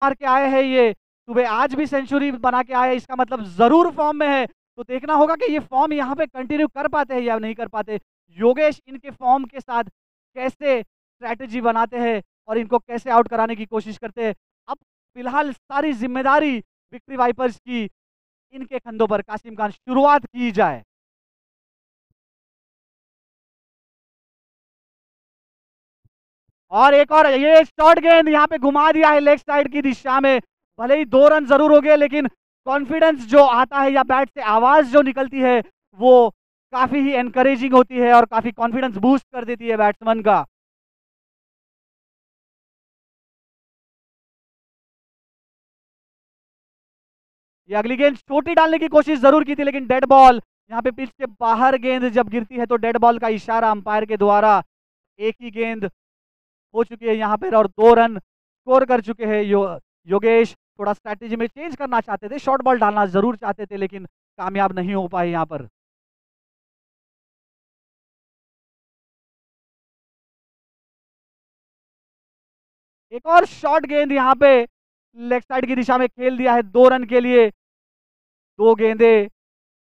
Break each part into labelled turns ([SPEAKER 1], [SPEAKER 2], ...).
[SPEAKER 1] मार के आए हैं ये, सुबह आज भी सेंचुरी बना के आए, इसका मतलब जरूर फॉर्म में है। तो देखना होगा कि ये फॉर्म यहाँ पे कंटिन्यू कर पाते हैं या नहीं कर पाते। योगेश इनके फॉर्म के साथ कैसे स्ट्रैटेजी बनाते हैं और इनको कैसे आउट कराने की कोशिश करते हैं। अब फिलहाल सारी जिम्मेदारी विक्ट्री वाइपर्स की इनके कंधों पर। कासिम खान, शुरुआत की जाए। और एक और ये शॉर्ट गेंद यहाँ पे घुमा दिया है लेग साइड की दिशा में। भले ही 2 रन जरूर हो गए, लेकिन कॉन्फिडेंस जो आता है या बैट से आवाज जो निकलती है वो काफी ही एनकरेजिंग होती है और काफी कॉन्फिडेंस बूस्ट कर देती है बैट्समैन का। ये अगली गेंद छोटी डालने की कोशिश जरूर की थी, लेकिन डेड बॉल। यहाँ पे पिच के बाहर गेंद जब गिरती है तो डेड बॉल का इशारा अंपायर के द्वारा। एक ही गेंद हो चुकी है यहाँ पर और 2 रन स्कोर कर चुके हैं योगेश। थोड़ा स्ट्रैटेजी में चेंज करना चाहते थे, शॉर्ट बॉल डालना जरूर चाहते थे, लेकिन कामयाब नहीं हो पाए यहाँ पर। एक और शॉर्ट गेंद यहाँ पे लेग साइड की दिशा में खेल दिया है 2 रन के लिए। 2 गेंदें,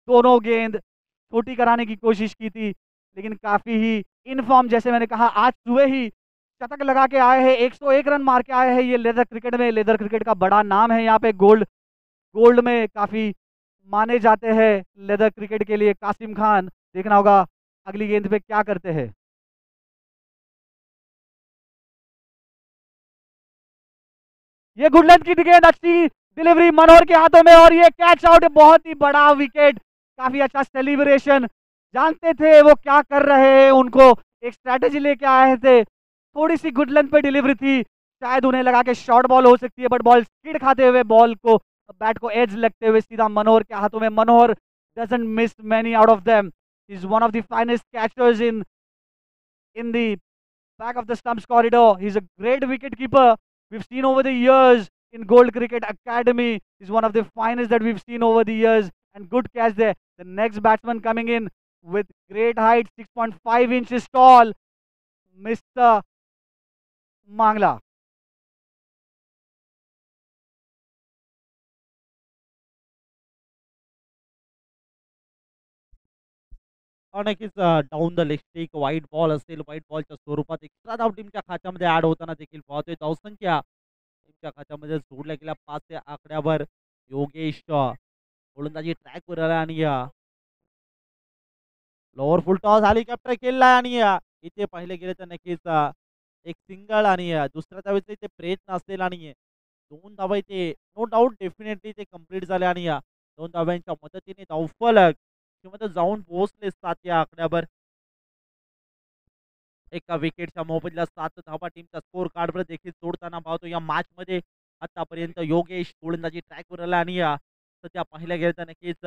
[SPEAKER 1] दोनों गेंद छोटी कराने की कोशिश की थी, लेकिन काफी ही इनफॉर्म, जैसे मैंने कहा आज सुबह ही शतक लगा के आए हैं, 101 रन मार के आए हैं ये लेदर क्रिकेट में। लेदर क्रिकेट का बड़ा नाम है यहाँ पे, गोल्ड गोल्ड में काफी माने जाते हैं लेदर क्रिकेट के लिए कासिम खान। देखना होगा अगली गेंद पे क्या करते हैं। ये गुड लेंथ की गेंद, अच्छी डिलीवरी मनोहर के हाथों में और ये कैच आउट है। बहुत ही बड़ा विकेट, काफी अच्छा सेलिब्रेशन। जानते थे वो क्या कर रहे हैं, उनको एक स्ट्रैटेजी लेके आए थे। थोड़ी सी गुड लेंथ पे डिलीवरी थी, शायद उन्हें लगा कि शॉर्ट बॉल हो सकती है, बट बॉल स्किड खाते हुए बॉल को, बैट को एज लगते हुए सीधा मनोहर के हाथों में। मनोहर डजंट मिस मैनी out of them, is one of the finest catchers in the back of the stumps corridor. He's a great wicket keeper. We've seen over the years in Gold Cricket Academy. He's one of the finest that we've seen over the years. And good catch there. The next batsman coming in with great height, 6.5 inches tall, Mr. Mangla.
[SPEAKER 2] नक्कीच down the leg stick white ball असेल, white बॉलच्या स्वरूपात extra धाव टीमच्या खात्यामध्ये add होताना देखील पाहतोय. धावसंख्या टीमच्या खात्यामध्ये जोडल्या गेल्या 5 या आकड्यावर. योगेश गोलंदाजी ट्रॅकवर आला आणि लोअर फुल टॉस हेलिकॉप्टर केलाय आणि इथे पाहिले गेले तर नक्कीच एक सिंगल आणि दुसऱ्या धावेचा इथे प्रयत्न असेल आणि 2 धावा इथे नो डाऊट डेफिनेटली ते कंप्लीट झाले आणि 2 धाव्यांच्या मदतीने धावफलक मध्ये जाऊन पोहोचले 7 या आकड्यावर. एका विकेटच्या मोबदल्यात 7 धावा टीमच्या स्कोर कार्डवर देखील जोडताना पाहतो या मॅच मध्ये. आतापर्यंत योगेश गोलंदाजी ट्रॅकवर आला आणि सध्या पाहिल्या गेलं तर नक्कीच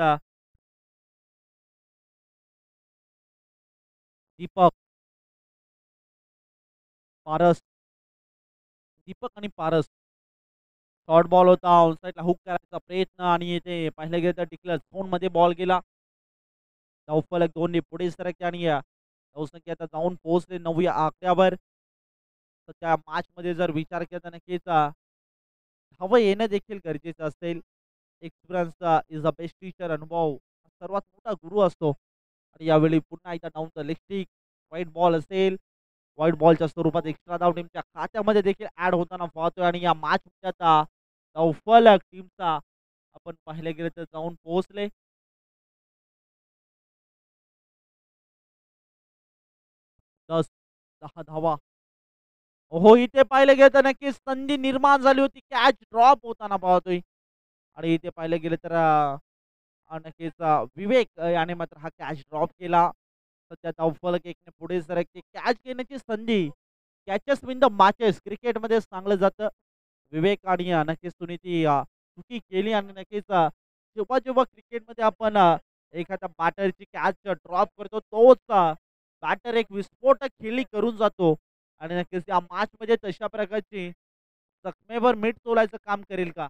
[SPEAKER 2] दीपक पारस दीपक आणि पारस शॉर्ट बॉल होता, ऑनसाईडला हुक करायचा प्रयत्न आणि ते पाहिलं गेलं तर टिकलं झोन मध्ये बॉल गेला. धावफलक 2 पुढे सरकले आणि धावसंख्या आता जाऊन पोहोचले 9 या आकड्यावर. सध्या मॅच मध्ये जर विचार केला तर नक्कीच धावा येणं देखील गरजेचं असेल. Experience is a best teacher. अनुभव हा सर्वात मोठा गुरु असतो. आणि यावेळी पुन्हा एकदा down the leg stick white ball असेल, व्हाईट बॉलच्या स्वरूपात एक्स्ट्रा धाव टीमच्या खात्यामध्ये देखील ऍड होताना पाहतोय आणि या मॅच मध्ये आता धावफलक टीमचा आपण पाहिले गेले तर जाऊन पोहोचले 10 धावा. हो, इथे पाहिलं गेलं तर नक्कीच संधी निर्माण झाली होती. कॅच ड्रॉप होताना पाहतोय आणि इथे पाहिलं गेलं तर नक्कीच विवेक याने मात्र हा कॅच ड्रॉप केला. सध्या धावफलक एकने पुढे सरकते. कॅच घेण्याची संधी, कॅचेस विन द मॅचेस क्रिकेटमध्ये सांगलं जातं. विवेक आणि नक्कीच तुम्ही ती चुकी केली आणि नक्कीच जेव्हा जेव्हा क्रिकेटमध्ये आपण एखाद्या बॅटरची कॅच ड्रॉप करतो तोच बॅटर एक विस्फोटक खेळी करून जातो आणि नक्कीच या मॅचमध्ये तशा प्रकारची जखमेवर मीठ चोलायचं काम करेल का?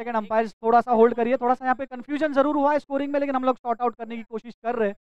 [SPEAKER 1] सेकंड अंपायर थोड़ा सा होल्ड करिए, थोड़ा सा यहाँ पे कंफ्यूजन जरूर हुआ है स्कोरिंग में, लेकिन हम लोग सॉर्ट आउट करने की कोशिश कर रहे हैं।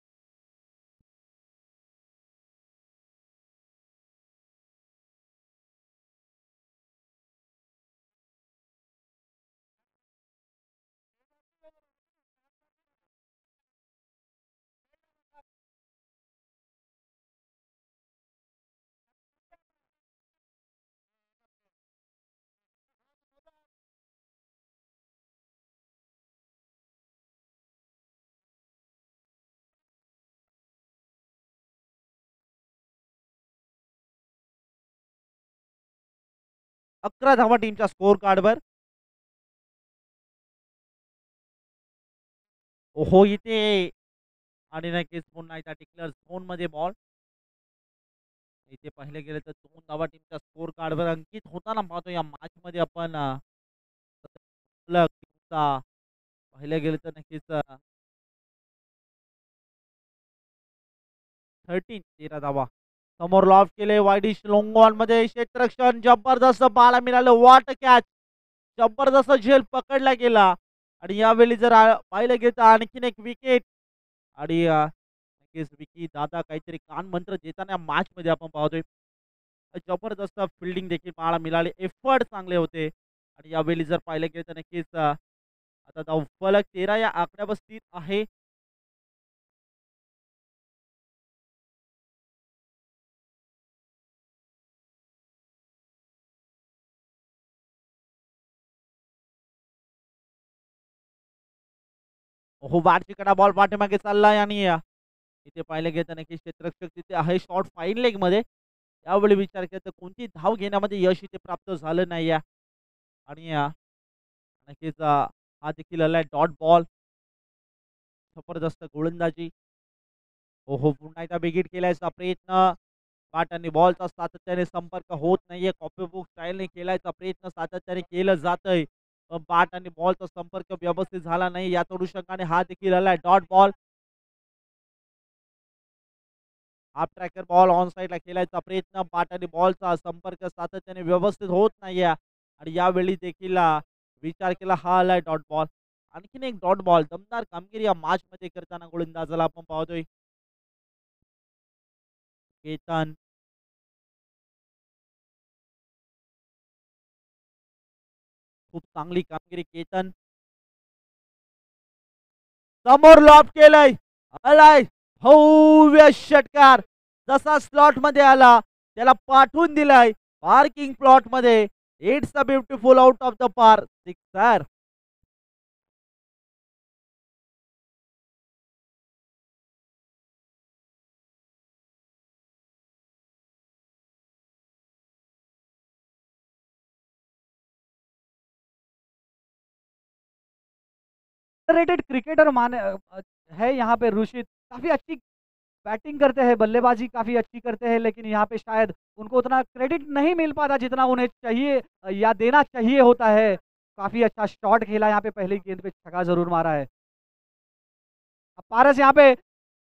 [SPEAKER 2] अकरा धावा टीमच्या स्कोर कार्डवर. ओहो, इथे आणि नक्कीच पुन्हा एकदा टिकलर झोनमध्ये बॉल. इथे पाहिलं गेलं तर 2 धावा टीमच्या स्कोर कार्डवर अंकित होताना पाहतो या मॅचमध्ये आपण. टीमचा पाहिलं गेलं तर नक्कीच 13 धावा. समोर लॉफ केले वाईडिश लोंगॉन मध्ये क्षेत्ररक्षण जबरदस्त पाहायला मिळालं. वॉट कॅच, जबरदस्त झेल पकडला गेला. आणि यावेळी जर पाहिलं गेलं तर आणखीन एक विकेट. आणि नक्कीच विकी दादा काहीतरी कान मंत्र देताना मॅच मध्ये आपण पाहतोय. जबरदस्त फिल्डिंग देखील पाहायला मिळाले, एफर्ट चांगले होते. आणि यावेळी जर पाहिलं गेलं तर नक्कीच आता धावफलक 13 या आकड्यावर स्थित आहे. हो, बारचीकडा बॉल पाठीमागे चाललाय आणि इथे पाहिलं गेलं तर नक्कीच क्षेत्ररक्षक तिथे आहे शॉर्ट फाईन लेग मध्ये. यावेळी विचार केला तर कोणती धाव घेण्यामध्ये यश इथे प्राप्त झालं नाही. आणि नक्कीच हा देखील आलाय डॉट बॉल. जबरदस्त गोलंदाजी. ओहो, पुन्हा एकदा बिगिट केल्याचा प्रयत्न. बाट आणि बॉलचा सातत्याने संपर्क होत नाहीये. कॉपीबुक स्टाईलने केल्याचा प्रयत्न सातत्याने केलं जातंय. पण बाट आणि बॉलचा संपर्क व्यवस्थित झाला नाही. याच अनुषंगाने हा देखील आलाय dot ball. Half tracker ball on साईडला खेळायचा प्रयत्न. बाट आणि बॉलचा संपर्क सातत्याने व्यवस्थित होत नाहीये. आणि यावेळी देखील विचार केला, हा आलाय डॉट बॉल. आणखीन एक डॉट बॉल. दमदार कामगिरी या मॅच मध्ये करताना गोलंदाजाला आपण पाहतोय. केतन खूप चांगली कामगिरी. केतन समोर लॉब केलंय, आलाय भव्य षटकार. जसा स्लॉट मध्ये आला त्याला पाठवून दिलाय पार्किंग प्लॉट मध्ये. It's a beautiful out of the park sixer.
[SPEAKER 1] Rated cricketer Mane है यहाँ पे ऋषित, काफी अच्छी बैटिंग करते हैं, बल्लेबाजी काफी अच्छी करते हैं, लेकिन यहाँ पे शायद उनको उतना क्रेडिट नहीं मिल पाता जितना उन्हें चाहिए या देना चाहिए होता है। काफी अच्छा शॉट खेला यहाँ पे, पहली गेंद पे छक्का जरूर मारा है। अब पारस यहाँ पे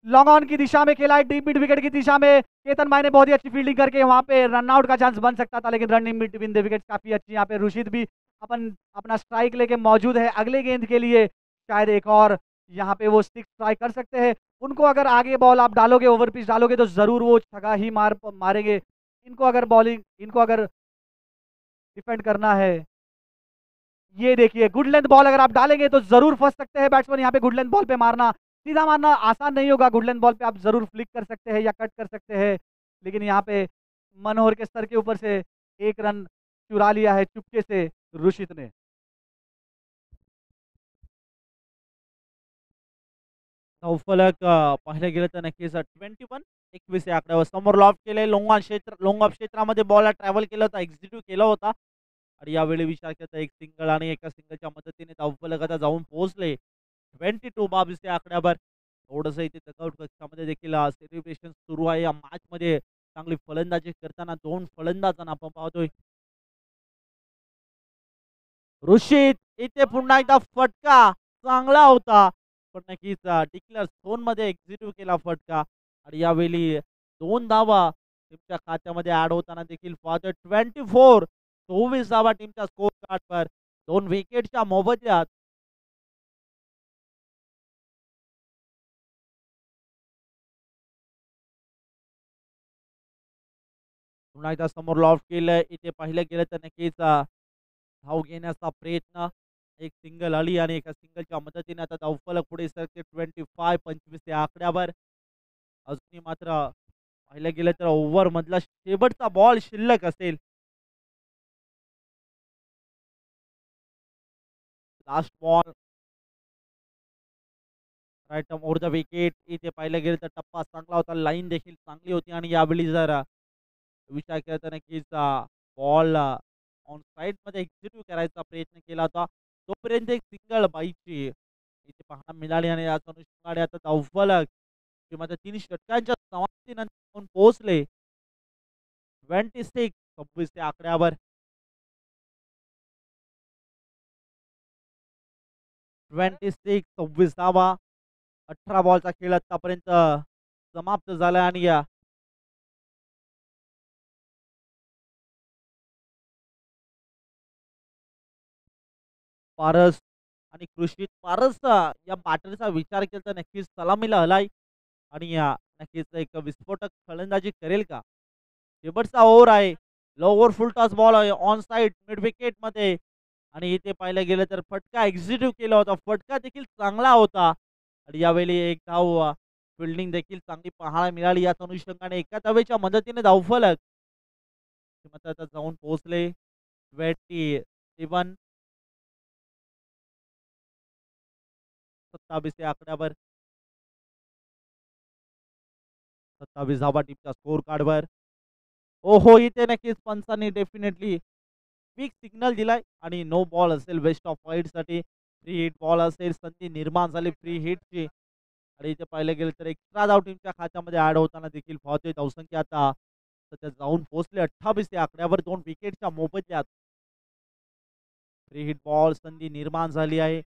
[SPEAKER 1] लॉन्ग ऑन की दिशा में खेला है, डीप मिड विकेट की दिशा में। केतन भाई ने बहुत ही अच्छी फील्डिंग करके वहां पे रन आउट का चांस बन सकता था, लेकिन run in between the wicket काफी अच्छी। यहाँ पे रुशिद भी अपना स्ट्राइक लेके मौजूद है अगले गेंद के लिए। शायद एक और यहाँ पे वो स्टिक ट्राई कर सकते हैं। उनको अगर आगे बॉल आप डालोगे, ओवर पिच डालोगे, तो जरूर वो छक्का ही मारेंगे। इनको अगर डिफेंड करना है, ये देखिए गुड लेंथ बॉल अगर आप डालेंगे तो जरूर फंस सकते हैं बैट्समैन। यहाँ पे गुड लेंथ बॉल पे मारना, सीधा मारना आसान नहीं होगा। गुड लेंथ बॉल पे आप जरूर फ्लिक कर सकते हैं या कट कर सकते हैं, लेकिन यहाँ पे मनोहर के सर के ऊपर से एक रन चुरा लिया है चुपके से रुशित ने।
[SPEAKER 2] फलक पाहिलं गेलं तर नक्कीच 21 या आकड्यावर. समोर लॉफ्ट केले, लोंग ऑफ क्षेत्रामध्ये बॉल ट्रॅव्हल केला होता, एक्झिक्यूट केला होता. आणि यावेळी विचार केला एक सिंगल आणि एका सिंगलच्या मदतीने धावफलक आता जाऊन पोहोचले 22 या आकड्यावर. थोडंसं इथे डगआउट कक्षामध्ये देखील सेलिब्रेशन सुरू आहे. या मॅच मध्ये चांगली फलंदाजी करताना 2 फलंदाजांना आपण पाहतोय. ऋषित इथे पुन्हा एकदा फटका चांगला होता, पण नक्कीच डिक्लेअर झोन मध्ये एक्झिक्यूट केला फटका. आणि यावेळी 2 धावा टीमच्या खात्यामध्ये ऍड होताना देखील पाहतोय. 24 धावा टीमच्या स्कोर कार्डवर. 2 विकेटच्या मोबदल्यात पुन्हा एकदा समोर लॉफ्ट केलंय. इथे पाहिलं गेलं तर नक्कीच धाव घेण्याचा प्रयत्न. एक सिंगल आली आणि एका सिंगलच्या मदतीने आता धावफलक पुढे सरकते 25 या आकड्यावर. अजूनही मात्र पाहिलं गेलं तर ओव्हरमधला शेवटचा बॉल शिल्लक असेल. Last ball right over the wicket. इथे पाहिलं गेलं तर टप्पा चांगला होता. लाईन देखील चांगली होती आणि यावेळी जर विचार केला तर नक्कीच बॉल ऑन साईडमध्ये एक्झिक्यूट करायचा प्रयत्न केला होता. तोपर्यंत एक सिंगल बाईची इथे पाहायला मिळाली आणि याच अनुषंगाने आता धावफलक किंवा 3 षटकांच्या समाप्तीनंतर आपण पोहोचले 26 या आकड्यावर. 26 18 बॉलचा खेळ आतापर्यंत समाप्त झाला आणि पारस आणि कृषित पारस या बॅटरचा विचार केला तर नक्कीच सलामीला हलाय आणि नक्कीच एक विस्फोटक फलंदाजी करेल का? शेवटचा ओव्हर आहे. लो ओव्हर फुल टॉस बॉल आहे ऑन साइड मिड विकेट मध्ये आणि इथे पाहिलं गेलं तर फटका एक्झिक्यूट केला होता. फटका देखील चांगला होता आणि यावेळी एक धाव फिल्डिंग देखील चांगली पाहायला मिळाली. याच अनुषंगाने एका धावेच्या मदतीने धावफलक आता जाऊन पोहोचले 27 27 या आकड्यावर. 27 धावा टीमच्या स्कोर कार्डवर. ओहो, इथे नक्कीच पंचांनी डेफिनेटली क्विक सिग्नल दिलाय आणि नो बॉल असेल वेस्ट ऑफ साठी. फ्री हिट बॉल असेल. संधी निर्माण झाली फ्री हिटची आणि इथे पाहिलं गेलं तर एक्स्ट्रा धाव टीमच्या खात्यामध्ये ऍड होताना देखील पाहतोय. धावसंख्या आता सध्या जाऊन पोहोचले 28 या आकड्यावर 2 विकेटच्या मोबदल्यात. फ्री हिट बॉल संधी निर्माण झाली आहे.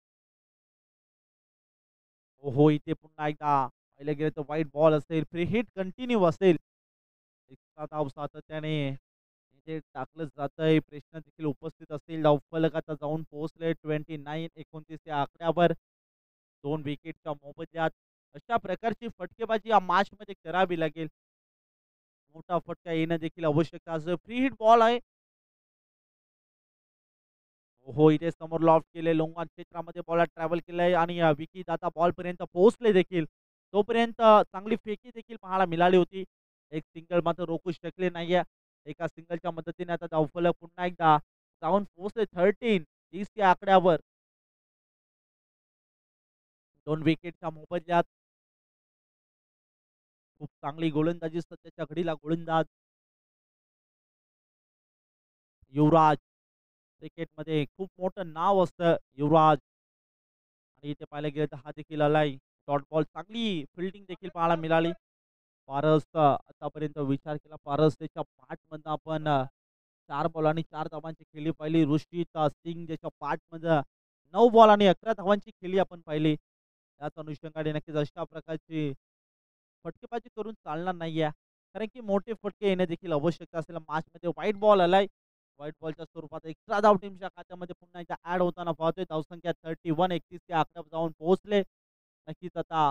[SPEAKER 2] ओहो, इथे पुन्हा एकदा पाहिलं गेलं तर व्हाईट बॉल असेल. फ्री हिट कंटिन्यू असेल. एक्स्ट्रा धाव सातत्याने इथे टाकलं जातंय. प्रश्न देखील उपस्थित असतील. धावफलक आता जाऊन पोहोचले 29 या आकड्यावर 2 विकेटच्या मोबदल्यात. अशा प्रकारची फटकेबाजी या मॅच मध्ये करावी लागेल. मोठा फटका येणं देखील आवश्यक आहे. फ्री हिट बॉल आहे. हो, इथे समोर लॉफ्ट केले. लोंगॉन क्षेत्रामध्ये बॉल ट्रॅव्हल केलाय आणि विकीत आता बॉलपर्यंत पोहोचले देखील. तोपर्यंत चांगली फेकी देखील पाहायला मिळाली होती. एक सिंगल मात्र रोखू शकले नाहीये. एका सिंगलच्या मदतीने आता धावफलक पुन्हा एकदा जाऊन पोहोचले 30 या आकड्यावर 2 विकेटच्या मोबदल्यात. खूप चांगली गोलंदाजी सध्याच्या घडीला गोलंदाज युवराज. क्रिकेटमध्ये खूप मोठं नाव असतं युवराज आणि इथे पाहायला गेलं तर हा देखील आलाय. डॉट बॉल चांगली फिल्डिंग देखील पाहायला मिळाली. पारस आतापर्यंत विचार केला पारस त्याच्या पाठमधनं आपण 4 बॉल आणि 4 धावांची खेळी पाहिली. ऋषित सिंग ज्याच्या पाठमध्ये 9 बॉल आणि 11 धावांची खेळी आपण पाहिली. त्याच अनुषंगाने नक्कीच अशा प्रकारची फटकेबाजी करून चालणार नाहीये. कारण की मोठे फटके येणे देखील आवश्यक असेल. मॅचमध्ये व्हाईट बॉल आलाय. व्हाईट बॉलच्या स्वरूपात एक्स्ट्रा धाव टीमच्या खात्यामध्ये पुन्हा एकदा ऍड होताना पाहतोय. धावसंख्या 31 या आकड्यावर जाऊन पोहोचले. नक्कीच आता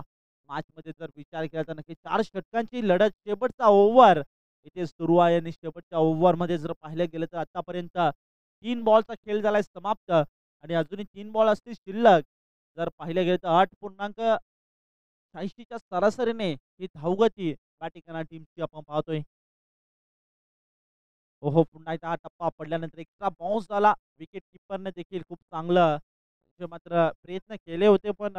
[SPEAKER 2] मॅचमध्ये जर विचार केला तर नक्की 4 षटकांची लढत शेवटचा ओव्हर इथे सुरू आहे आणि शेवटच्या ओव्हरमध्ये जर पाहिलं गेलं तर आतापर्यंत 3 बॉलचा खेळ झालाय समाप्त आणि अजूनही 3 बॉल असतील शिल्लक. जर पाहिलं गेलं तर 8.86च्या सरासरीने ही धावगती बॅटिंग टीमची आपण पाहतोय. हो, पुन्हा एकदा हा टप्पा पडल्यानंतर एक्स्ट्रा बाउन्स झाला. विकेट किपरने देखील खूप चांगलं जे मात्र प्रयत्न केले होते, पण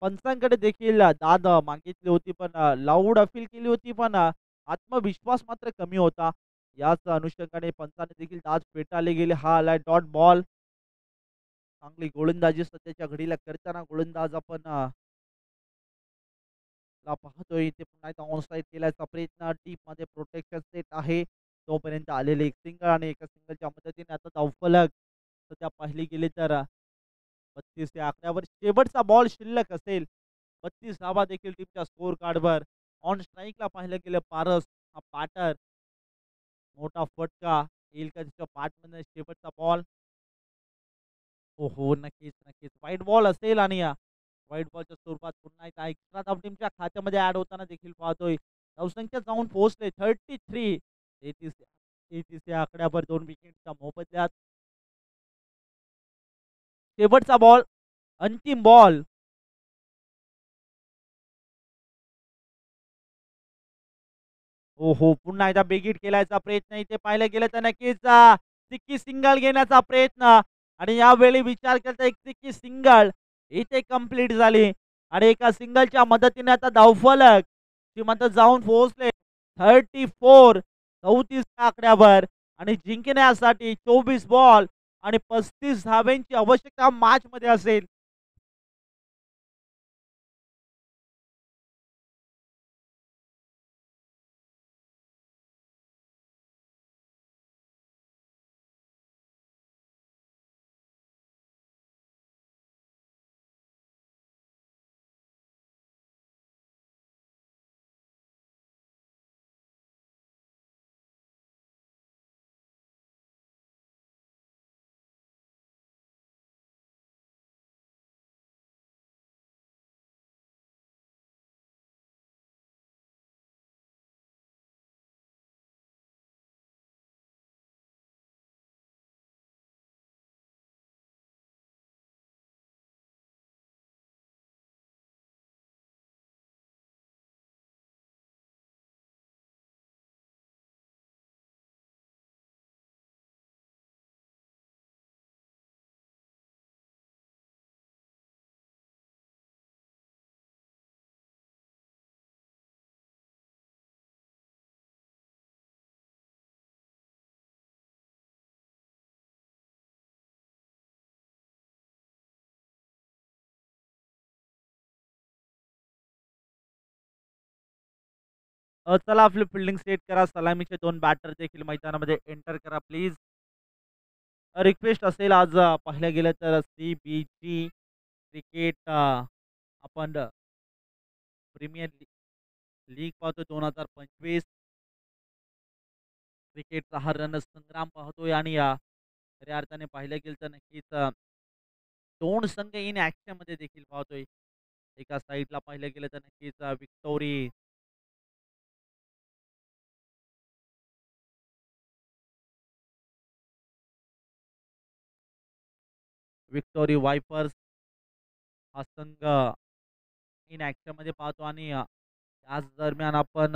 [SPEAKER 2] पंचांकडे देखील दाद मागितली होती, पण लाऊड अपील केली होती, पण आत्मविश्वास मात्र कमी होता. याच अनुषंगाने पंचाने देखील दाद फेटाळले गेले. हा आलाय डॉट बॉल. चांगली गोलंदाजी सध्याच्या घडीला करताना गोलंदाज आपण पाहतोय. इथे पुन्हा एकदा ऑनसाइड केल्याचा प्रयत्न. डीप मध्ये प्रोटेक्शन सेट आहे. तोपर्यंत आलेले एक सिंगल आणि एका सिंगलच्या मदतीने आता धावफलक सध्या पाहिली गेली तर 32 या आकड्यावर शेवटचा बॉल शिल्लक असेल. 32 धावा देखील टीमच्या स्कोर कार्डवर. ऑन स्ट्राईकला पाहिलं गेलं पारस हा बॅटर. मोठा फटका येईल का त्याच्या बॅटमध्ये शेवटचा बॉल. हो, नक्कीच, नक्कीच. व्हाईट बॉल असेल आणि व्हाईट बॉलच्या स्वरूपात पुन्हा एकदा एक्स्ट्रा धाव टीमच्या खात्यामध्ये ॲड होताना देखील पाहतोय. धावसंख्या जाऊन पोहोचले 33. 33 या आकड्यावर 2 विकेटच्या मोबदल्यात. शेवटचा बॉल, अंतिम बॉल. पुन्हा एकदा बिग हिट खेळायचा प्रयत्न इथे पाहिलं गेलं तर नक्कीच सिक्की सिंगल घेण्याचा प्रयत्न आणि यावेळी विचार करता एक सिक्की सिंगल इथे कंप्लीट झाली आणि एका सिंगलच्या मदतीने आता धावफलक श्रीमंत जाऊन पोहोचले 34 34 आकड्यावर आणि जिंकण्यासाठी 24 बॉल आणि 35 धाव्यांची आवश्यकता मॅच मध्ये असेल. चला आपली फिल्डिंग सेट करा. सलामीचे 2 बॅटर देखील मैदानामध्ये एंटर करा प्लीज. रिक्वेस्ट असेल आज पाहिलं गेलं तर CBG क्रिकेट आपण प्रीमियर लीग पाहतो 2025 क्रिकेटचा हा रणसंग्राम पाहतोय आणि खऱ्या अर्थाने पाहिलं गेलं तर नक्कीच 2 संघ इन ॲक्शन मध्ये देखील पाहतोय. एका साईडला पाहिलं गेलं तर नक्कीच विक्टोरी वायपर्स हा संघ इन ॲक्शन मध्ये पाहतो आणि त्याच दरम्यान आपण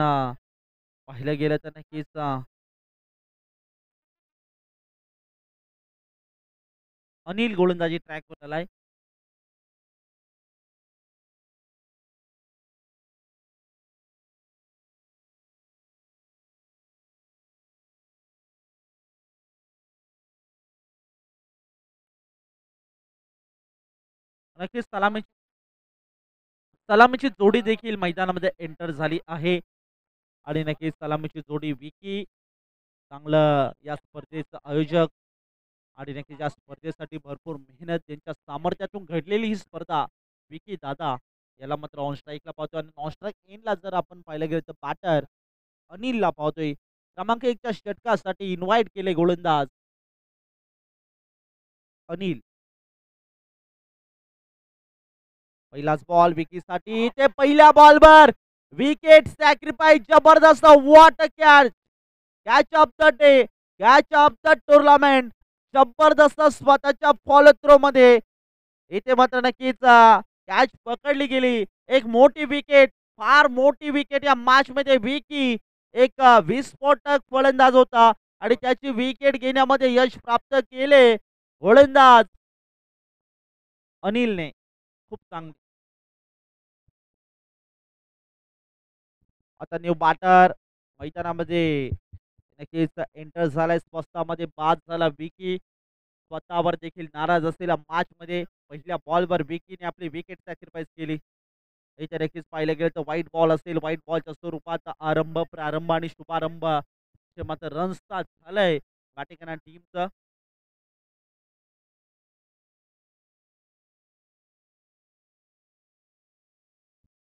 [SPEAKER 2] पाहिलं गेलं तर नक्कीच अनिल गोलंदाजी ट्रॅकवर आलाय. नक्कीच सलामीची जोडी देखील मैदानामध्ये एंटर झाली आहे आणि नक्कीच सलामीची जोडी विकी चांगलं या स्पर्धेचं आयोजक आणि नक्कीच या स्पर्धेसाठी भरपूर मेहनत त्यांच्या सामर्थ्यातून घडलेली ही स्पर्धा विकी दादा याला मात्र ऑन स्ट्राईकला पाहतोय आणि नॉन स्ट्राईक एंडला जर आपण पाहिलं गेलं तर बॅटर अनिलला पाहतोय. क्रमांक 1च्या षटकासाठी इन्व्हाइट केले गोलंदाज अनिल. पहिलाच बॉल विकीसाठी ते पहिल्या बॉलवर विकेट सॅक्रिफाईस जबरदस्त what catch catch of the day catch of the tournament जबरदस्त स्वतःच्या फॉलो थ्रो मध्ये इथे मात्र नक्कीच कॅच पकडली गेली. एक मोठी विकेट फार मोठी विकेट या मॅच मध्ये विकी एक विस्फोटक फलंदाज होता आणि त्याची विकेट घेण्यामध्ये यश प्राप्त केले गोलंदाज अनिलने. खूप चांगली. आता न्यू बॅटर मैदानामध्ये नक्कीच एंटर झालाय. स्वस्तामध्ये बाद झाला विकी. स्वतःवर देखील नाराज असलेल्या मॅच मध्ये पहिल्या बॉलवर विकीने आपली विकेट सॅक्रिफाईस केली. इथे नक्कीच पाहिलं गेलं तर व्हाईट बॉल असेल. व्हाईट बॉलच्या स्वरूपात प्रारंभ आणि शुभारंभ हे मात्र रन्सचा झालंय बॅटिंग टीमचं.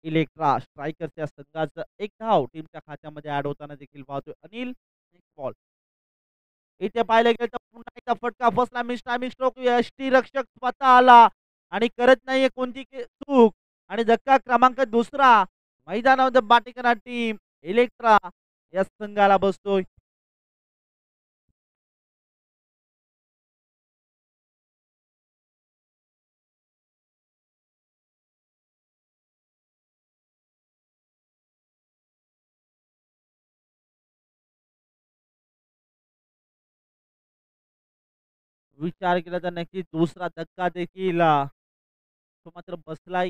[SPEAKER 2] इलेक्ट्रा स्ट्रायकर्स या संघाचं एक धाव टीमच्या खात्यामध्ये ऍड होताना देखील पाहतोय अनिल. नेक्स्ट बॉल इथे पाहिलं गेलं तर पुन्हा एकदा फटका फसला. मिस्टर स्ट्रोक यष्टीरक्षक स्वतः आला आणि करत नाहीये कोणती चूक आणि धक्का क्रमांक दुसरा मैदानामध्ये बॅटिंग करणारी टीम इलेक्ट्रा या संघाला बसतोय. विचार केला तर नक्कीच दुसरा धक्का देखील तो मात्र बसलाय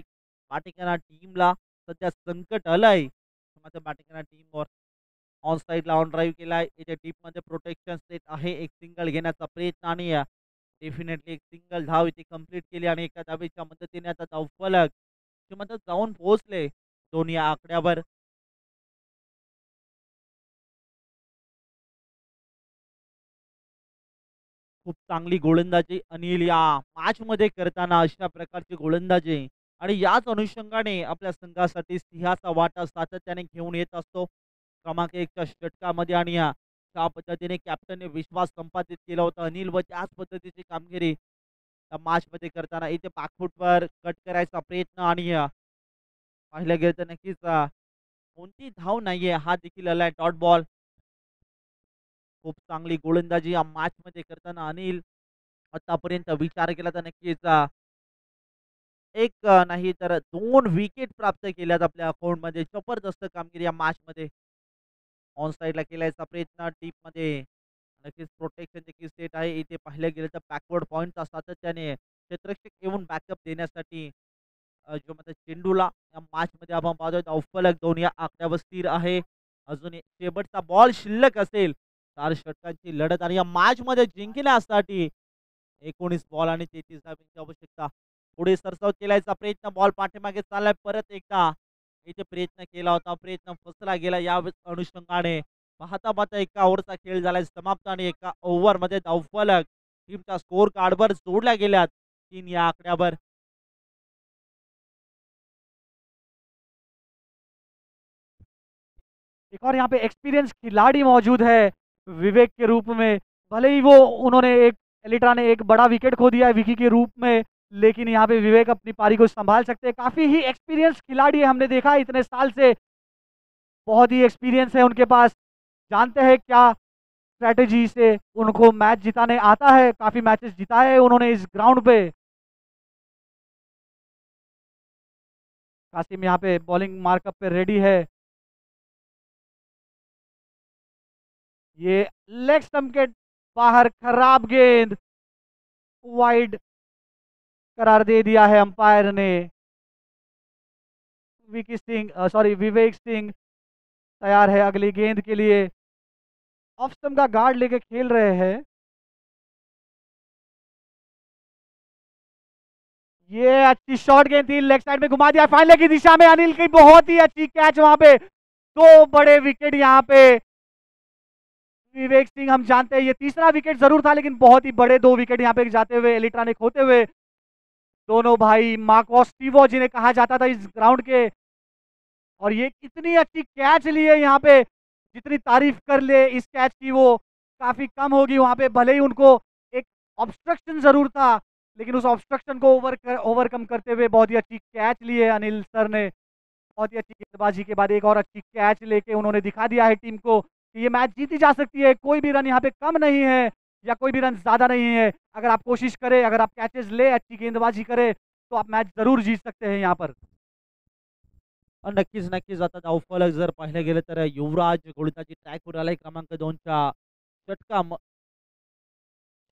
[SPEAKER 2] पाटेकना टीमला. सध्या संकट आलंय तो मात्र पाटेकना टीमवर. ऑन साईडला ऑन ड्राईव्ह केलाय. इथे मध्ये प्रोटेक्शन सेट आहे. एक सिंगल घेण्याचा प्रयत्न आणि डेफिनेटली एक सिंगल धाव इथे कंप्लीट केली आणि एका धावेच्या मदतीने आता धावफलक मध्ये जाऊन पोहोचले दोन्ही आकड्यावर. खूप चांगली गोलंदाजी अनिल या मॅच मध्ये करताना अशा प्रकारची गोलंदाजी आणि याच अनुषंगाने आपल्या संघासाठी सिंहाचा वाटा सातत्याने घेऊन येत असतो. क्रमांक 1च्या षटकामध्ये आणि त्या पद्धतीने कॅप्टनने विश्वास संपादित केला होता अनिल व त्याच पद्धतीची कामगिरी त्या मॅच मध्ये करताना इथे बॅकफुटवर कट करायचा प्रयत्न आणि पाहिलं गेलं तर नक्कीच कोणती धाव नाहीये हा देखील आलाय डॉट बॉल. खूप चांगली गोलंदाजी या मॅच मध्ये करताना अनिल आतापर्यंत विचार केला तर नक्कीच एक नाही तर 2 विकेट प्राप्त केल्यात आपल्या अकाउंटमध्ये. जबरदस्त कामगिरी या मॅच मध्ये. ऑन साईडला केल्याचा प्रयत्न डीप मध्ये नक्कीच प्रोटेक्शन देखील सेट आहे. इथे पाहिलं गेलं तर बॅकवर्ड पॉईंटचा सातत्याने क्षेत्ररक्षक येऊन बॅकअप देण्यासाठी जो म्हणजे चेंडूला या मॅच मध्ये आपण पाहतोय धावफलक 2 या आकड्यावर स्थिर आहे. अजून शेवटचा बॉल शिल्लक असेल 4 षटकांची लढत आणि या मॅच मध्ये जिंकण्यासाठी 19 बॉल आणि 33 धावांची आवश्यकता. पुढे सरसावत केल्याचा प्रयत्न बॉल पाठीमागे चाललाय परत एकदा. इथे प्रयत्न केला होता प्रयत्न फसला गेला. या अनुषंगाने पाहता पाहता एका ओव्हरचा खेळ झालाय समाप्त आणि एका ओव्हर मध्ये धावफलक टीमच्या स्कोर कार्डवर जोडल्या गेल्यात 3 या आकड्यावर.
[SPEAKER 1] एक और यहाँ पे एक्सपीरियंस खिलाड़ी मौजूद है विवेक के रूप में। भले ही वो उन्होंने एक एलिट्रा ने एक बड़ा विकेट खो दिया है विकी के रूप में, लेकिन यहाँ पे विवेक अपनी पारी को संभाल सकते हैं। काफी ही एक्सपीरियंस खिलाड़ी है, हमने देखा इतने साल से बहुत ही एक्सपीरियंस है उनके पास। जानते हैं क्या स्ट्रैटेजी से उनको मैच जिताने आता है, काफी मैचेस जिताए उन्होंने इस ग्राउंड पे। कासिम यहाँ पे बॉलिंग मार्कअप पे रेडी है। ये लेग स्टंप के बाहर खराब गेंद, वाइड करार दे दिया है अंपायर ने। विवेक सिंह तैयार है अगली गेंद के लिए। ऑफ स्टंप का गार्ड लेके खेल रहे हैं। ये अच्छी शॉट गेंद थी, लेग साइड में घुमा दिया फाइनल की दिशा में। अनिल की बहुत ही अच्छी कैच वहां पे। 2 बड़े विकेट यहाँ पे विवेक सिंह, हम जानते हैं ये तीसरा विकेट जरूर था, लेकिन बहुत ही बड़े 2 विकेट यहाँ पे जाते हुए एलिट्रा ने खोते हुए। दोनों भाई मार्कोस्टिवो जिन्हें कहा जाता था इस ग्राउंड के, और ये कितनी अच्छी कैच ली है यहाँ पे। जितनी तारीफ कर ले इस कैच की वो काफी कम होगी। वहां पे भले ही उनको एक ऑब्स्ट्रक्शन जरूर था, लेकिन उस ऑब्स्ट्रक्शन को ओवरकम करते हुए बहुत ही अच्छी कैच ली है अनिल सर ने। बहुत ही अच्छी गेंदबाजी के बाद एक और अच्छी कैच लेके उन्होंने दिखा दिया है टीम को कि ये मैच जीती जा सकती है। कोई भी रन यहाँ पे कम नहीं है या कोई भी रन ज्यादा नहीं है। अगर आप कोशिश करें, अगर आप कैचेस ले, अच्छी गेंदबाजी करें, तो आप मैच जरूर जीत सकते हैं यहाँ पर।
[SPEAKER 2] नक्कीच नक्कीच आता धावफलक जर पाहिलं गेलं तर युवराज गोलंदाजी ट्रॅकवर आलाय क्रमांक 2च्या षटका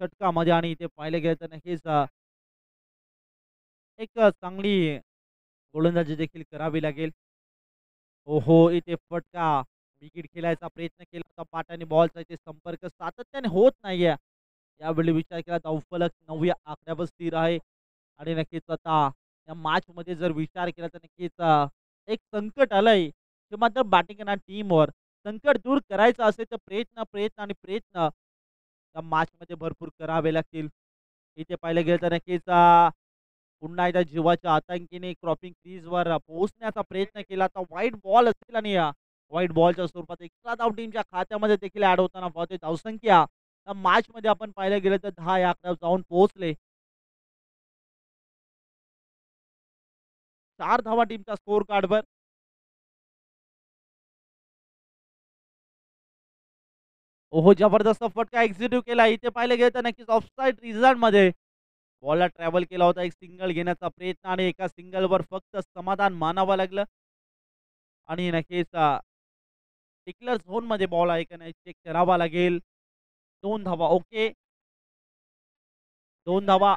[SPEAKER 2] षटकामध्ये आणि इथे पाहिलं गेलं तर नक्कीच एक चांगली गोलंदाजी देखील करावी लागेल. ओहो इथे फटका विकेट खेळायचा प्रयत्न केला होता पाटाने बॉलचा इथे संपर्क सातत्याने होत नाहीये. यावेळी विचार केला धावफलक 9 आकड्यावर स्थिर आहे आणि नक्कीच आता या मॅच मध्ये जर विचार केला तर नक्कीच एक संकट आलंय ते मात्र बॅटिंग करणाऱ्या टीमवर. संकट दूर करायचं असेल तर प्रयत्न प्रयत्न आणि प्रयत्न त्या मॅच मध्ये भरपूर करावे लागतील. इथे पाहिलं गेलं तर नक्कीच पुन्हा एकदा जीवाच्या आतंकीने क्रॉपिंग क्रीजवर पोहोचण्याचा प्रयत्न केला तर व्हाईट बॉल असेल आणि व्हाईट बॉलच्या स्वरूपात एक्स्ट्रा धाव टीमच्या खात्यामध्ये देखील ऍड होताना पाहतोय. धावसंख्या मॅच मध्ये आपण पाहिलं गेलं तर 10 या आकड्यावर जाऊन पोहोचले. 4 धावा टीमच्या स्कोर कार्डवर. ओहो, जबरदस्त फटका एक्झिक्यूट केला. इथे पाहिलं गेलं तर नक्कीच ऑफसाईड रिझल्ट मध्ये बॉलला ट्रॅव्हल केला होता. एक सिंगल घेण्याचा प्रयत्न आणि एका सिंगलवर फक्त समाधान मानावं लागलं. आणि नक्कीच टिकलर झोनमध्ये बॉल आहे का नाही चेक करावा लागेल. 2 धावा. ओके, 2 धावा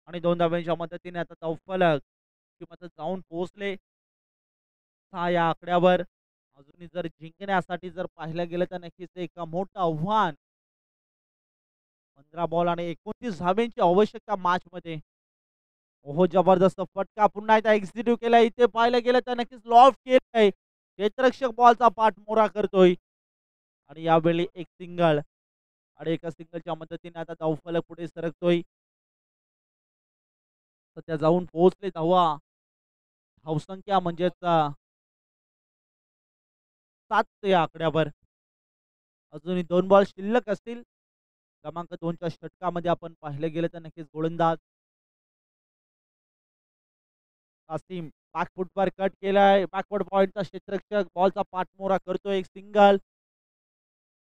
[SPEAKER 2] आणि 2 धाव्यांच्या मदतीने आता चौफलक किंमत जाऊन पोहोचले 6 या आकड्यावर. अजूनही जर जिंकण्यासाठी जर पाहिलं गेलं तर नक्कीच एक मोठं आव्हान. 15 बॉल आणि 29 धाव्यांची आवश्यकता मॅचमध्ये. ओहो, जबरदस्त फटका पुन्हा एकदा एक्झिक्यूट केला. इथे पाहिलं गेलं तर नक्कीच लॉफ्ट केलंय. क्षेत्ररक्षक बॉलचा पाठमोरा करतोय आणि यावेळी एक सिंगल आणि एका सिंगलच्या मदतीने आता धावफलक पुढे सरकतोय. सध्या जाऊन पोहोचले धावा. धावसंख्या म्हणजेच 7 या आकड्यावर. अजूनही 2 बॉल शिल्लक असतील. क्रमांक 2च्या षटकामध्ये आपण पाहिलं गेलं तर नक्कीच गोलंदाज कासिम बॅकफुटवर कट केलाय. बॅकवर्ड पॉइंटचा क्षेत्ररक्षक बॉलचा पाठमोरा करतोय. एक सिंगल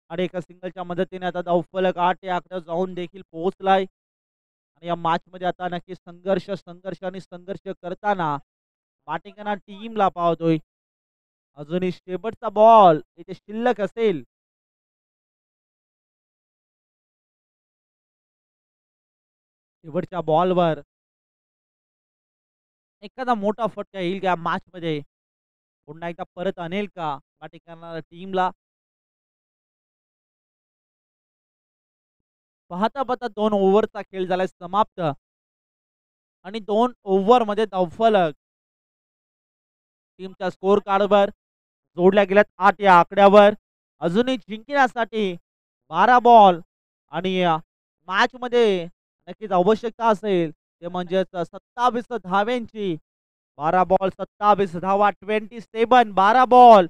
[SPEAKER 2] आणि एका सिंगलच्या मदतीने आता धावफलक 8 या आकड्यावर जाऊन देखील पोहोचलाय. आणि या मॅच मध्ये आता नक्कीच संघर्ष करताना पाटेकना टीमला पाहतोय. अजूनही शेवटचा बॉल इथे शिल्लक असेल. शेवटच्या बॉलवर एखादा मोठा फटका येईल का मॅच मध्ये, पुन्हा एकदा परत आणेल का पाटेकरला टीमला. पाहता पाहता 2 ओव्हरचा खेळ झालाय समाप्त आणि 2 ओव्हर मध्ये धावफलक टीमच्या स्कोर कार्डवर जोडल्या गेल्यात 8 या आकड्यावर. अजूनही जिंकण्यासाठी 12 बॉल आणि मॅच मध्ये नक्कीच आवश्यकता असेल ते म्हणजेच 27 धाव्यांची. 12 बॉल 27 धावा 27. 12 बॉल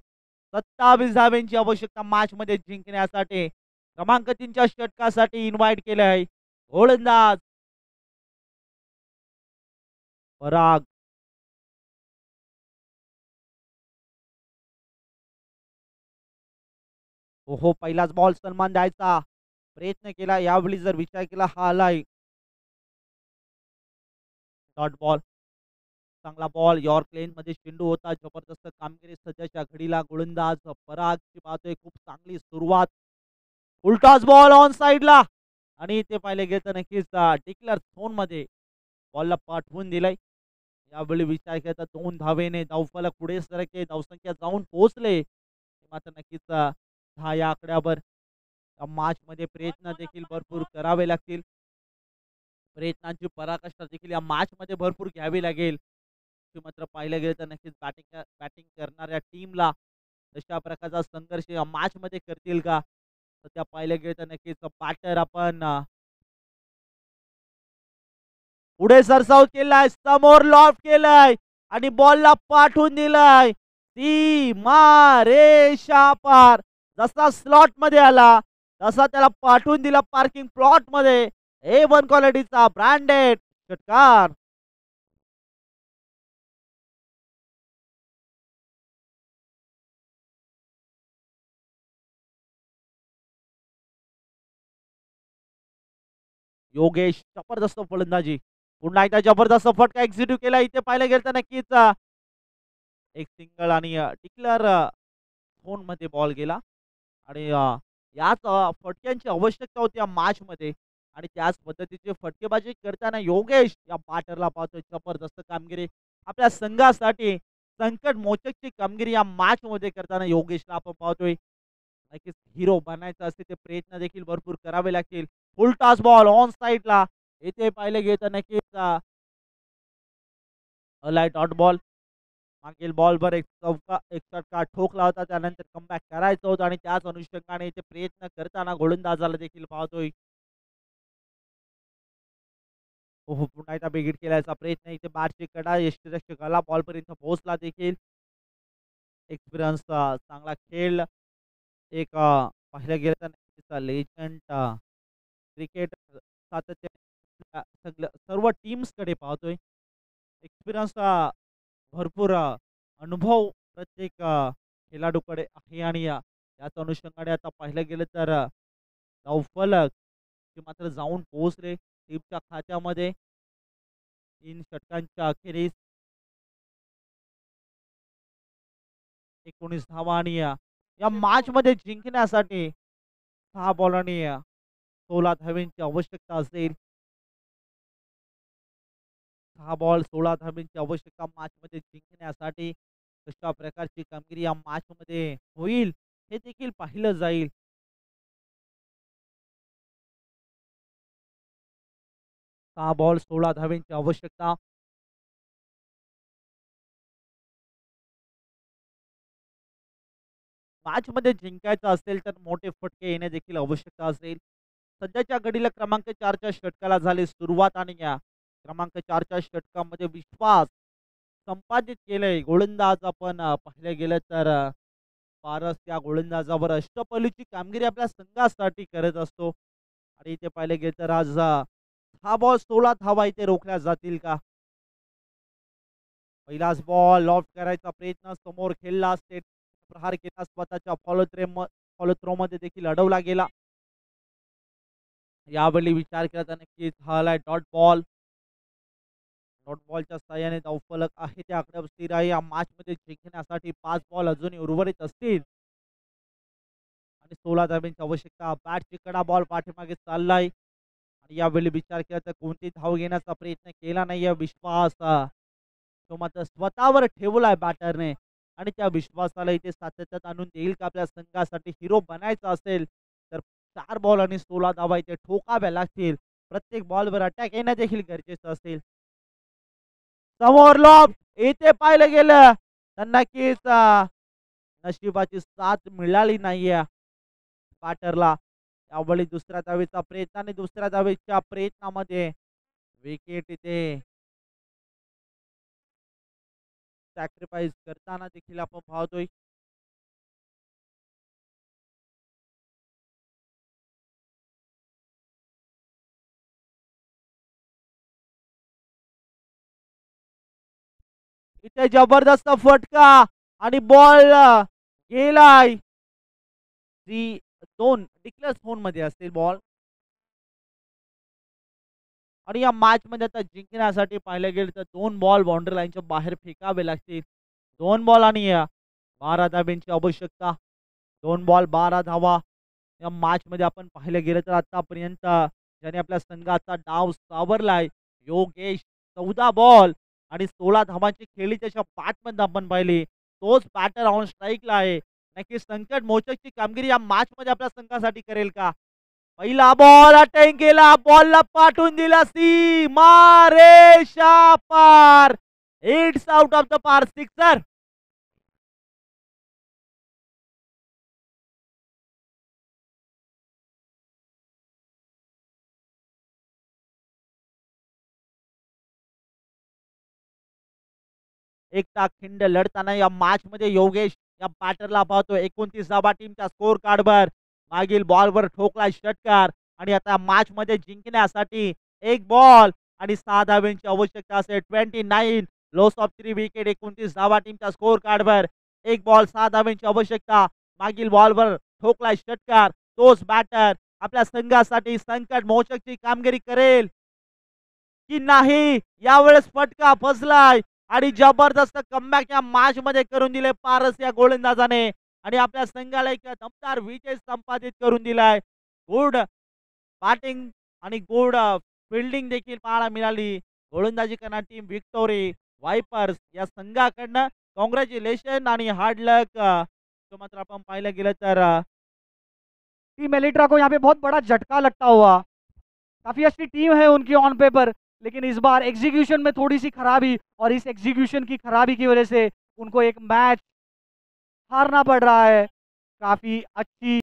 [SPEAKER 2] 27 धाव्यांची आवश्यकता मॅच मध्ये जिंकण्यासाठी. क्रमांक 3च्या षटकासाठी इन्व्हाइट केलंय गोलंदाज पराग. ओहो, पहिलाच बॉल सन्मान द्यायचा प्रयत्न केला. यावेळी जर विचार केला हा आलाय डॉट बॉल. चांगला बॉल यॉर्क लेन मध्ये चेंडू होता. जबरदस्त कामगिरी सध्याच्या घडीला गोलंदाज परागची पाहतोय. खूप चांगली सुरुवात. उलटाच बॉल ऑन साइडला आणि ते पाहिले गेलं तर नक्कीच टिकलर झोन मध्ये बॉलला पाठवून दिलाय. यावेळी विचार केला तर 2 धावेने धावफलक पुढे सरकते. धावसंख्या जाऊन पोहोचले मात्र नक्कीच 10 या आकड्यावर. मॅच मध्ये प्रयत्न देखील भरपूर करावे लागतील. प्रयत्नांची पराकाष्ठा देखील या मॅच मध्ये भरपूर घ्यावी लागेल. मात्र पाहिलं गेलं तर नक्कीच बॅटिंग करणाऱ्या टीमला तशा प्रकारचा संघर्ष या मॅच मध्ये करतील का. सध्या पाहिलं गेलं तर नक्कीच बॅटर आपण पुढे सरसावत केलाय. समोर लॉफ्ट केलाय आणि बॉलला पाठवून दिलाय. ती रेषा पार. जसा स्लॉट मध्ये आला तसा त्याला पाठवून दिला पार्किंग प्लॉट मध्ये. A1 क्वालिटीचा ब्रँडेड षटकार. योगेश जबरदस्त फलंदाजी. पुन्हा एकदा जबरदस्त फटका एक्झिक्यूट केला. इथे पाहिलं गेलं तर नक्कीच एक सिंगल आणि टिकलर फोन मध्ये बॉल गेला आणि याच फटक्यांची आवश्यकता होती या मॅच मध्ये आणि त्याच पद्धतीची फटकेबाजी करताना योगेश या बॅटरला पाहतोय. जबरदस्त कामगिरी आपल्या संघासाठी संकट मोचकची कामगिरी या मॅच मध्ये करताना योगेशला आपण पाहतोय. नक्कीच हिरो बनायचं असेल ते प्रयत्न देखील भरपूर करावे लागतील. फुल टॉस बॉल ऑन साइडला. इथे पाहिले गेलं तर नक्कीच लाईट डॉट बॉल. मागील बॉलवर एक षटकार ठोकला होता. त्यानंतर कमबॅक करायचं होतं आणि त्याच अनुषंगाने इथे प्रयत्न करताना गोलंदाजाला देखील पाहतोय. हो, पुन्हा एकदा बिगिट केल्याचा प्रयत्न. इथे बारची कडा यष्टीरक्षकाला बॉलपर्यंत पोहोचला देखील. एक्सपिरियन्स चांगला खेळ एक पाहिलं गेलं तर लेजंड क्रिकेट सातत्याने सगळ्या सर्व टीम्सकडे पाहतोय. एक्सपिरियन्स भरपूर अनुभव प्रत्येक खेळाडूकडे आहे आणि याच अनुषंगाने आता पाहिलं गेलं तर धावफलक ते मात्र जाऊन पोहोचले टीमच्या खात्यामध्ये 3 षटकांच्या अखेरीस 19 धावा आणि या मॅचमध्ये जिंकण्यासाठी 6 बॉल आणि 16 धावांची आवश्यकता असेल. 6 बॉल 16 धावांची आवश्यकता मॅचमध्ये जिंकण्यासाठी. कशा प्रकारची कामगिरी या मॅचमध्ये होईल हे देखील पाहिलं जाईल. 6 बॉल 16 धावांची आवश्यकता. मॅचमध्ये जिंकायचं असेल तर मोठे फटके येणे देखील आवश्यकता असेल. सध्याच्या घडीला क्रमांक 4च्या षटकाला झाली सुरुवात आणि या क्रमांक 4च्या षटकामध्ये विश्वास संपादित केलंय गोलंदाज आपण पाहिलं गेलं तर पारस त्या गोलंदाजावर अष्टपैलूची कामगिरी आपल्या संघासाठी करत असतो आणि इथे पाहिलं गेलं तर आज 6 बॉल 16 धावा इथे रोखल्या जातील का? पहिलाच बॉल लॉफ्ट करायचा प्रयत्न समोर खेळला स्टेट प्रहार केला स्वतःच्या फॉलो थ्रो मध्ये देखील अडवला गेला. यावेळी विचार केला तर नक्कीच झालाय डॉट बॉल. डॉट बॉलच्या साहाय्याने धावफलक आहे त्या आकड्यावर स्थिर आहे. या मॅच मध्ये जिंकण्यासाठी 5 बॉल अजूनही उर्वरित असतील आणि 16 धावांची आवश्यकता. बॅटची कडा बॉल पाठीमागे चाललाय आणि यावेळी विचार केला तर कोणती धाव घेण्याचा प्रयत्न केला नाही. या विश्वास तो मात्र स्वतःवर ठेवलाय बॅटरने आणि त्या विश्वासाला इथे सातत्यात आणून देईल का? आपल्या संघासाठी हिरो बनायचं असेल तर 4 बॉल आणि 16 धावा इथे ठोकाव्या लागतील. प्रत्येक बॉलवर अटॅक येणं देखील गरजेचं असेल. समोर लॉब इथे पाहिलं गेलं तर नक्कीच नशिबाची साथ मिळाली नाहीये बॅटरला. यावेळी दुसऱ्या धावेचा प्रयत्न आणि दुसऱ्या धावेच्या प्रयत्नामध्ये विकेट इथे सॅक्रिफाईस करताना देखील आपण पाहतोय. इथे जबरदस्त फटका आणि बॉल गेलाय. 2 डिक्लेअर झोन मध्ये असतील बॉल आणि या मॅच मध्ये आता जिंकण्यासाठी पाहिलं गेलं तर 2 बॉल बाउंड्री लाईनच्या बाहेर फेकावे लागतील. 2 बॉल आणि 12 धावांची आवश्यकता. 2 बॉल 12 धावा. या मॅच मध्ये आपण पाहिलं गेलं तर आतापर्यंत ज्याने आपल्या संघाचा डाव सावरलाय योगेश. 14 बॉल आणि 16 धावांची खेळी त्याच्या बॅटमध्ये आपण पाहिली. तोच बॅटर ऑन स्ट्राईकला आहे. नक्की संकट मोचकची कामगिरी या मॅच मध्ये आपल्या संघासाठी करेल का? पहिला बॉल अटॅक केला बॉलला पाठवून दिला सीमा रेषा पार. इट्स आउट ऑफ द पार. सिक्सर. एक खिंड लढताना या मॅच मध्ये योगेश या बॅटरला पाहतो. 29 धावा टीमच्या स्कोर कार्डवर. मागील बॉलवर ठोकला षटकार आणि आता मॅच मध्ये जिंकण्यासाठी 1 बॉल आणि 6 धावांची आवश्यकता असेल. 29 लॉस ऑफ 3 विकेट. 29 धावा टीमच्या स्कोर कार्डवर. 1 बॉल 6 धावांची आवश्यकता. मागील बॉलवर ठोकला षटकार. तोच बॅटर आपल्या संघासाठी संकट मोचकची कामगिरी करेल की नाही? यावेळेस फटका फसलाय आणि जबरदस्त कमबॅक या मॅच मध्ये करून दिले पारस या गोलंदाजाने आणि आपल्या संघाला एक दमदार विजय संपादित करून दिलाय. गुड बॅटिंग आणि गुड फिल्डिंग देखील पाहायला मिळाली. गोलंदाजी करणारी टीम विक्टोरी वायपर्स या संघाकडनं कॉंग्रॅच्युलेशन आणि हार्ड लक. तो मात्र आपण पाहिलं गेलं तर
[SPEAKER 1] टीम एलिट्रा को यहाँ पे बहुत बड़ा झटका लगता हुआ. काफी अच्छी टीम है उनकी ऑन पेपर, लेकिन इस बार एग्जीक्यूशन में थोड़ी सी खराबी और इस एग्जीक्यूशन की खराबी की वजह से उनको एक मैच हारना पड़ रहा है. काफी अच्छी